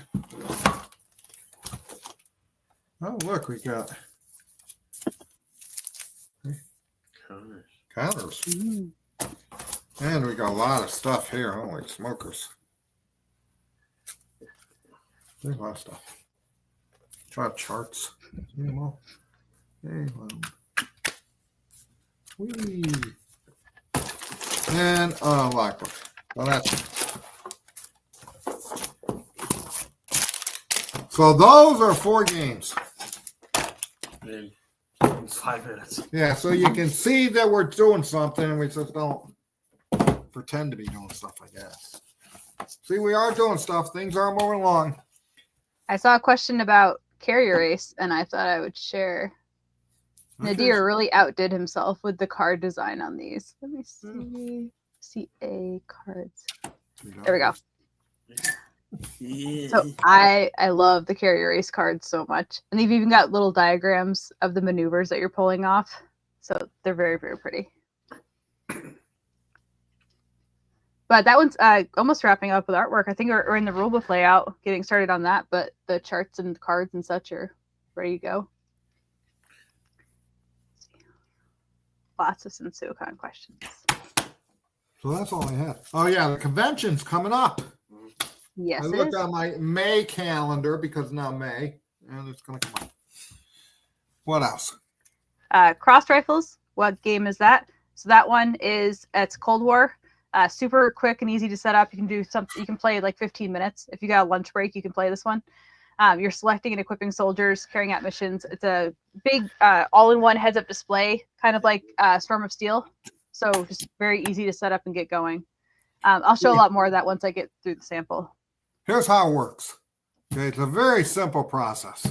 oh look, we got counters. Mm. And we got a lot of stuff here. Holy smokers. There's a lot of stuff. Try charts. Whee. And a lockbook. Well, that's so those are 4 games. In 5 minutes. Yeah, so you can see that we're doing something and we just don't pretend to be doing stuff, I guess. See, we are doing stuff. Things are moving along. I saw a question about carrier race, and I thought I would share. Nadir really outdid himself with the card design on these. Let me see. CA cards. There we go. Yeah. So I love the carrier race cards so much. And they've even got little diagrams of the maneuvers that you're pulling off. So they're very, very pretty. But that one's almost wrapping up with artwork. I think we're in the rulebook layout, getting started on that. But the charts and cards and such are ready to go. Lots of Sensuicon questions. So that's all I had. Oh, yeah, the convention's coming up. Yes, I looked on my May calendar because now May, and it's going to come up. What else? Cross rifles. What game is that? So that one is it's Cold War. Super quick and easy to set up. You can do something. You can play like 15 minutes. If you got a lunch break, you can play this one. You're selecting and equipping soldiers, carrying out missions. It's a big all-in-one heads-up display, kind of like Storm of Steel. So just very easy to set up and get going. I'll show a lot more of that once I get through the sample. Here's how it works. Okay, it's a very simple process.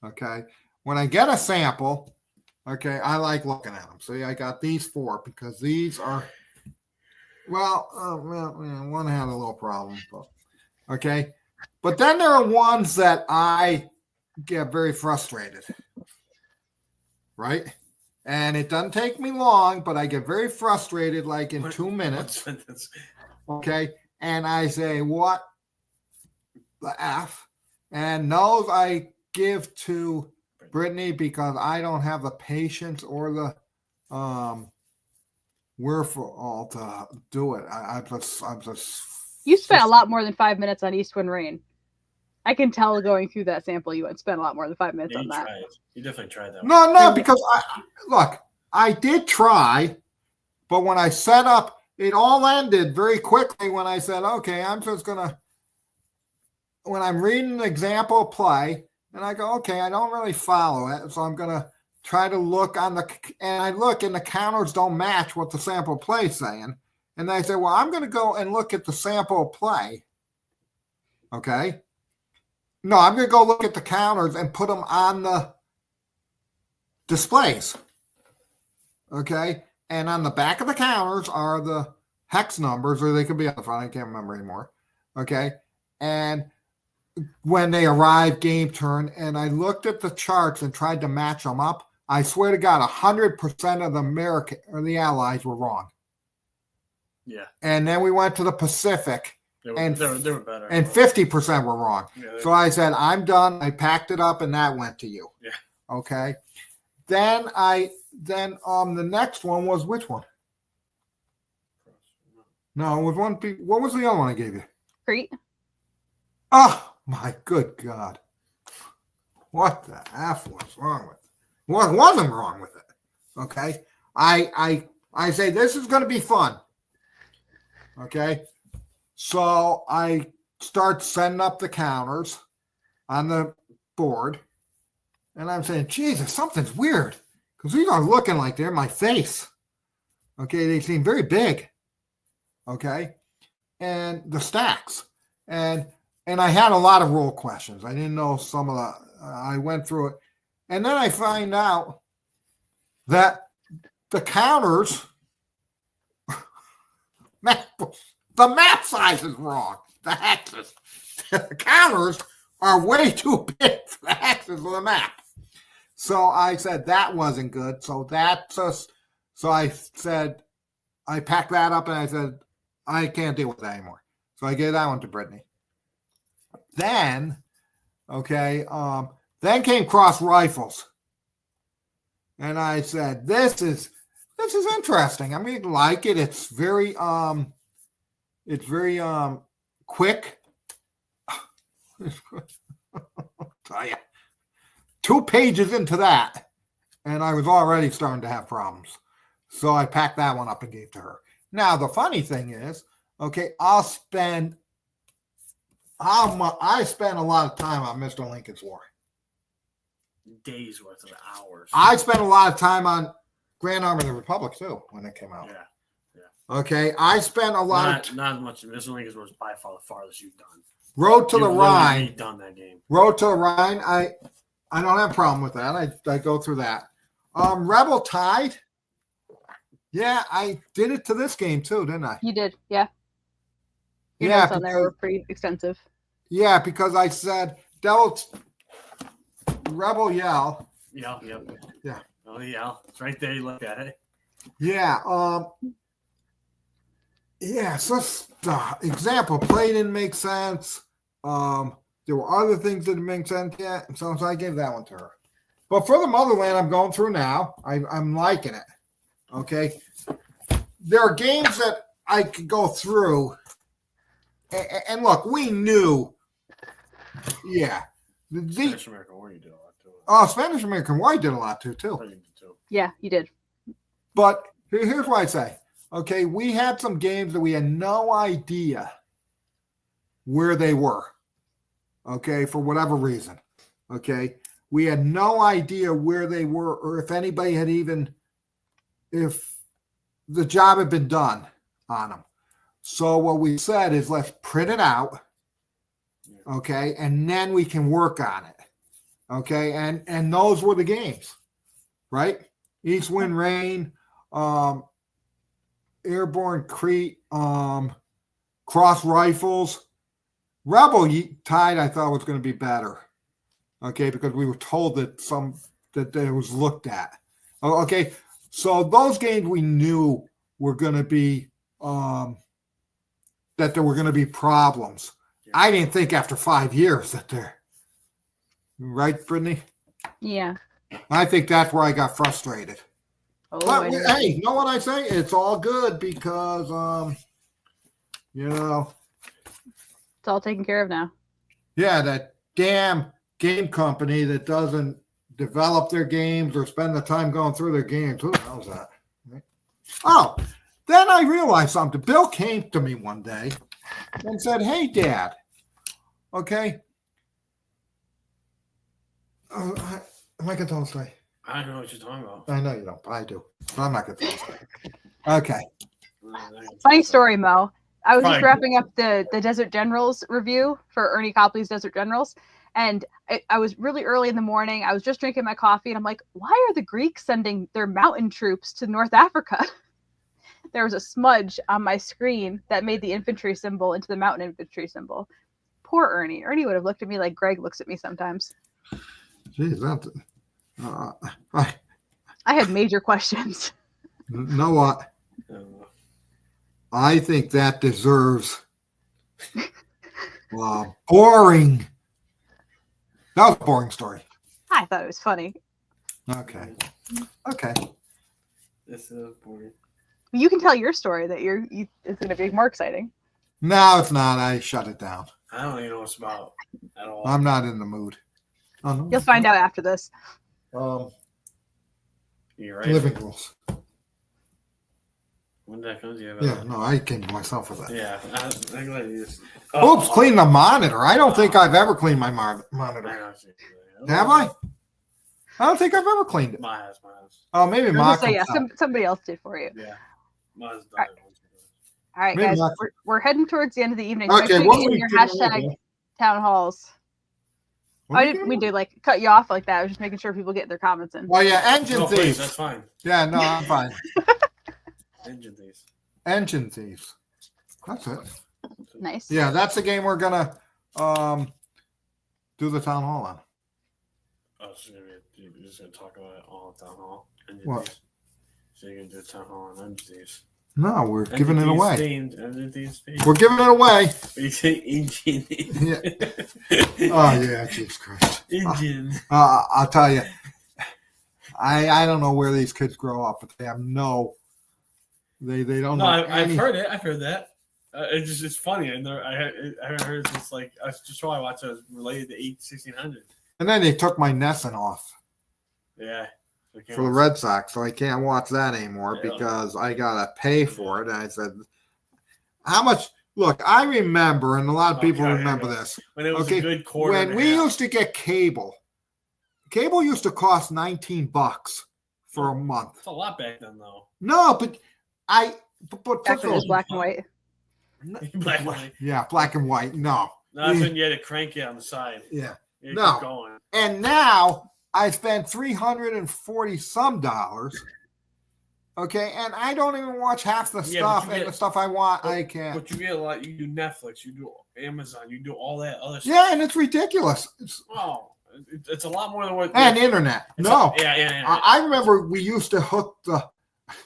Okay, when I get a sample, okay, I like looking at them. See, I got these 4 because these are, well, one had a little problem, but okay. But then there are ones that I get very frustrated, right? And it doesn't take me long, but I get very frustrated, like in 2 minutes. Okay, and I say, what the F? And those I give to Brittany because I don't have the patience or the wherewithal to do it. I'm just. You spent a lot more than 5 minutes on East Wind Rain. I can tell going through that sample you spent a lot more than 5 minutes on that. Tried. You definitely tried that. No, because I did try, but when I set up, it all ended very quickly when I said, okay, I'm just gonna. When I'm reading an example play, and I go, okay, I don't really follow it, so I'm gonna try to look on and I look, and the counters don't match what the sample play is saying. And I say, well, I'm going to go and look at the sample play. Okay. No, I'm going to go look at the counters and put them on the displays. Okay. And on the back of the counters are the hex numbers, or they could be on the front. I can't remember anymore. Okay. And when they arrive game turn, and I looked at the charts and tried to match them up, I swear to God, 100% of the American or the Allies were wrong. Yeah. And then we went to the Pacific, They were better. And 50% were wrong. Yeah, so I said, I'm done. I packed it up, and that went to you. Yeah. Okay. Then the next one was which one? No, it was one. What was the other one I gave you? Crete. Oh my good God! What the F was wrong with it? What wasn't wrong with it? Okay. I say this is going to be fun. Okay, so I start setting up the counters on the board, and I'm saying, Jesus, something's weird, because these are looking like they're in my face. Okay, they seem very big. Okay, and the stacks, and I had a lot of rule questions. I didn't know some of the. I went through it, and then I find out that the counters. The map size is wrong. The hexes. The counters are way too big for the hexes of the map. So I said that wasn't good. So I said, I packed that up and I said, I can't deal with that anymore. So I gave that one to Brittany. Then, then came cross rifles. And I said, this is interesting. I mean, like it. It's very quick. Tell you. 2 pages into that, and I was already starting to have problems. So I packed that one up and gave to her. Now the funny thing is, I spent a lot of time on Mr. Lincoln's War. Days worth of hours. I spent a lot of time on Grand Army of the Republic too when it came out. Yeah. Okay, I spent a lot. Not as much. Mr. Lincoln's War is by far the farthest you've done. Road to the Rhine. Done that game. Road to the Rhine. I don't have a problem with that. I go through that. Rebel Tide. Yeah, I did it to this game too, didn't I? You did, yeah. Your Yeah, notes on there were pretty extensive. Yeah, because I said Rebel Yell. Yeah. Yeah. Oh yeah, it's right there. You look at it. Yeah. Yeah. So example play didn't make sense. There were other things that didn't make sense yet, and so I gave that one to her. But for the Motherland, I'm going through now. I'm liking it. Okay. There are games that I could go through, and look, we knew. Yeah. Spanish American War, you did a lot too. Oh, Spanish American War did a lot too. Yeah, you did. But here's what I say. Okay, we had some games that we had no idea where they were. Okay, for whatever reason. Okay, we had no idea where they were or if anybody had if the job had been done on them. So what we said is let's print it out. Okay, and then we can work on it. Okay, and those were the games, right? East Wind Rain, Airborne Crete, Cross Rifles, Rebel Tide. I thought was going to be better. Okay, because we were told that it was looked at. Okay, so those games we knew were going to be that there were going to be problems. Yeah. I didn't think after 5 years that they're right, Brittany. Yeah. I think that's where I got frustrated. Oh, but hey, you know what I say? It's all good because it's all taken care of now. Yeah, that damn game company that doesn't develop their games or spend the time going through their games. Who the hell is that? Oh, then I realized something. Bill came to me one day and said, "Hey, Dad, okay, am I going to tell a story? I don't know what you're talking about. I know you don't, but I do. But I'm not going to tell a story. Okay. Funny story, Mo. I was just wrapping up the Desert Generals review for Ernie Copley's Desert Generals, and I was really early in the morning. I was just drinking my coffee, and I'm like, why are the Greeks sending their mountain troops to North Africa? There was a smudge on my screen that made the infantry symbol into the mountain infantry symbol. Poor Ernie. Ernie would have looked at me like Greg looks at me sometimes. Jeez, I had major questions. You know what? I think that deserves boring. That was a boring story. I thought it was funny. Okay. This is boring. You can tell your story that it's going to be more exciting. No, it's not. I shut it down. I don't even know what it's about at all. I'm not in the mood. Oh, no. You'll find out after this. You're right. Living rules. When did that come to you? Yeah, no, I came to myself with that. Yeah. I'm glad you just... Oops, clean the monitor. I don't think I've ever cleaned my monitor. Have I? I don't think I've ever cleaned it. My house. Oh, maybe mine. Yeah, somebody else did for you. Yeah. Mine's done. All right, guys, we're heading towards the end of the evening. Okay, so what your hashtag town halls. We did like cut you off like that. I was just making sure people get their comments in. Oh yeah, engine thieves. Please, that's fine. Yeah, no, I'm fine. Engine thieves. Engine thieves. That's it. Nice. Yeah, that's the game we're gonna do the town hall on. Oh, so You're just gonna talk about it all at town hall. What? So you're gonna do a town hall on entities. No, we're giving it away. Entities themed. We're giving it away. What do you say, Indian? Yeah. Oh yeah, Jesus Christ. Indian. I'll tell you. I don't know where these kids grow up, but they have they don't No, know. I've heard it. I've heard that. It's funny. I haven't heard it since like I was just trying to watch it related to 1600. And then they took my Nesson off Yeah. for the Red Sox, so I can't watch that anymore Yeah. because I gotta pay for it. And I said, "How much?" Look, I remember, and a lot of people remember this. When it was a good quarter. When we used to get cable used to cost $19 for a month. It's a lot back then, though. No, but Back when it was black and white. Black and white. Yeah, black and white. No. No, that's when you had to crank it on the side. Yeah. You No. keep going. And now I spent $340 some dollars. Okay, and I don't even watch half the stuff, and the stuff I want, I can't. But you get a lot. You do Netflix, you do Amazon, you do all that other stuff. Yeah, and it's ridiculous. It's a lot more than what. And internet. No. Yeah. I remember we used to hook the.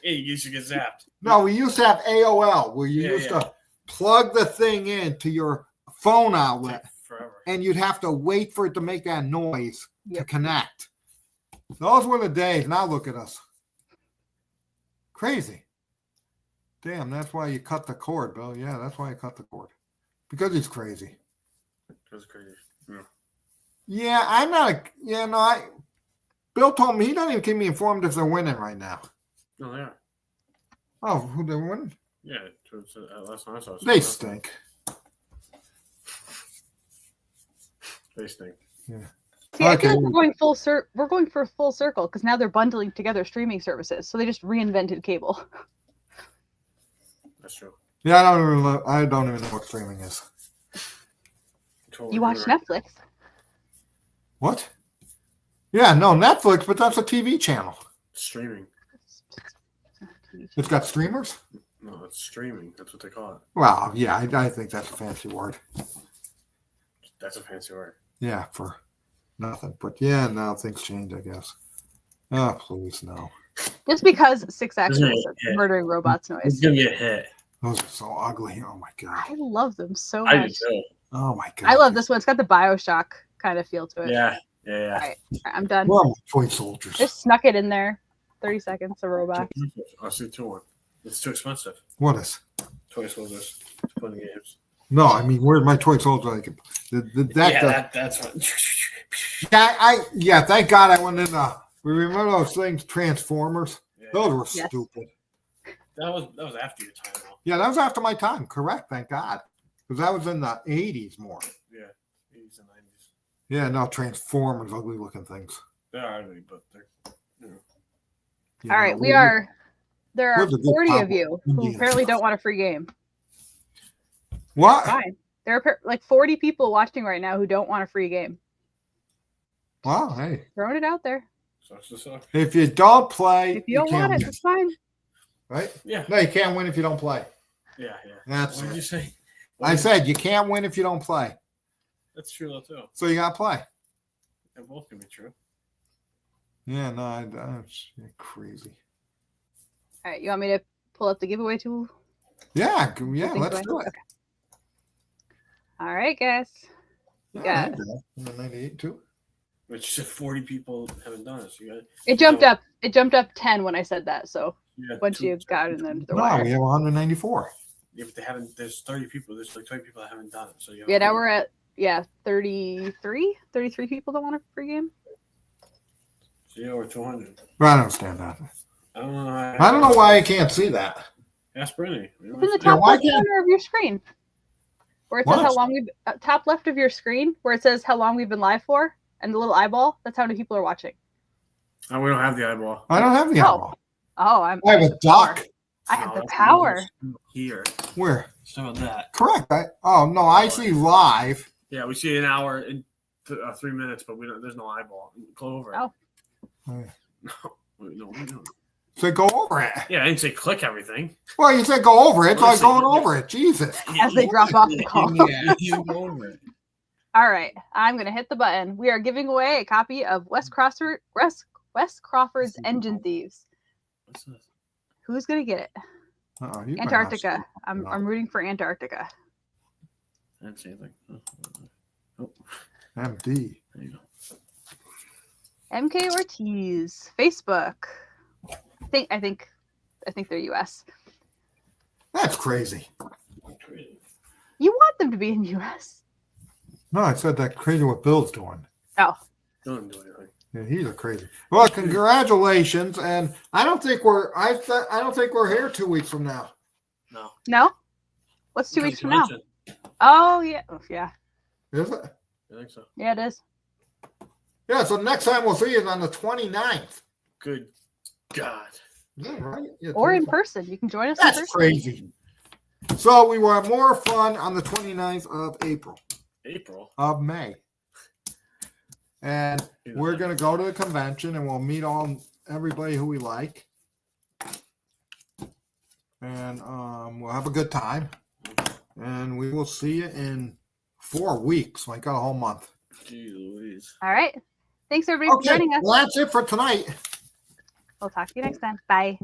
Yeah, you used to get zapped. No, we used to have AOL where you used to plug the thing into your phone outlet, Forever. and you'd have to wait for it to make that noise to connect. Those were the days. Now look at us. Crazy. Damn, that's why you cut the cord, Bill. Yeah, that's why I cut the cord. Because he's crazy. That's crazy. Yeah. Yeah, I'm not. Bill told me he doesn't even keep me informed if they're winning right now. No, they are. Oh, who they're winning? Yeah, last time I saw. They stink. They stink. Yeah. See, I feel like we're going we're going for a full circle because now they're bundling together streaming services, so they just reinvented cable. That's true. Yeah, I don't even know what streaming is. You watch Netflix. What? Yeah, no, Netflix, but that's a TV channel. Streaming. It's got streamers? No, it's streaming. That's what they call it. Well, yeah, I think that's a fancy word. That's a fancy word. Yeah, for nothing. But yeah, now things change, I guess. Oh, please, no. Just because 6X is a murdering robots noise. It's going to get hit. Those are so ugly. Oh, my God. I love them so I much. do too. Oh, my God. I love this one. It's got the Bioshock kind of feel to it. Yeah. All right, I'm done. Well, toy soldiers. Just snuck it in there. 30 seconds, a robot. I'll see 2-1. It's too expensive. What is? Toy soldiers to put in games. No, I mean, where's my toy soldier? That's what. Thank God I went in. We remember those things, Transformers. Yeah. Those were stupid. That was after your time, though. Yeah, that was after my time. Correct. Thank God, because that was in the 80s more. Yeah, 80s and 90s. Yeah, no, Transformers, ugly looking things. They're ugly, but they're. All right, there are 40 of you who apparently don't want a free game. What? Fine. There are like 40 people watching right now who don't want a free game. Wow, hey. Throwing it out there. If you don't play, if you don't want it, it's fine. Right? Yeah. No, you can't win if you don't play. Yeah. That's what did you say? I said you can't win if you don't play. That's true, though, too. So you got to play. They both can be true. Yeah, no, that's crazy. All right, you want me to pull up the giveaway tool? Yeah, let's do it. Okay. All right, guys. Yeah, 98 too. But you said 40 people haven't done it. So you got it jumped up. It jumped up 10 when I said that. So once you got it, then the wire. We have 194. Yeah, but they haven't. There's 30 people. There's like 20 people that haven't done it. So now we're at 33 people that want a free game. So we're 200. I don't understand that. I don't know. I don't know why I can't see that. Ask Brittany. It's in the top left corner of your screen, where it says how long we've top left of your screen, where it says how long we've been live for, and the little eyeball. That's how many people are watching. Oh, we don't have the eyeball. I don't have the eyeball. Oh, I have a duck. I have the power. Here. Where? Some of that. Correct. I see live. Yeah, we see an hour and 3 minutes, but we don't. There's no eyeball. Go over it. Oh. No, we don't. So go over it. Yeah, I didn't say click everything. Well, you said go over it, so I'm going over it. Jesus. As they drop off the call. Yeah, you go over it. All right, I'm gonna hit the button. We are giving away a copy of Wes Crawford's Engine Thieves. What's this? Who's gonna get it? You better not Antarctica. see- I'm no. rooting for Antarctica. I didn't see anything. Oh, MD. there you go. MK Ortiz, Facebook. I think they're US. That's crazy. Crazy. You want them to be in US. No, I said that crazy what Bill's doing. Oh, Don't do anything. Yeah, he's a crazy. Well, congratulations, and I don't think we're here 2 weeks from now. No. no? What's 2 Because weeks from now? convention. Oh, yeah. Oh, yeah. Is it? I think so. Yeah, it is. Yeah, so next time we'll see is on the 29th. Good God. Is that right? Yeah, Or in 29th. person. You can join us in That's person. crazy. So we will have more fun on the 29th of April. of May. And Yeah. we're going to go to the convention and we'll meet everybody who we like. And we'll have a good time. And we will see you in 4 weeks. I got a whole month. Jeez Louise. All right. Thanks, everybody, for Okay, joining us. well, that's it for tonight. We'll talk to you next time. Bye.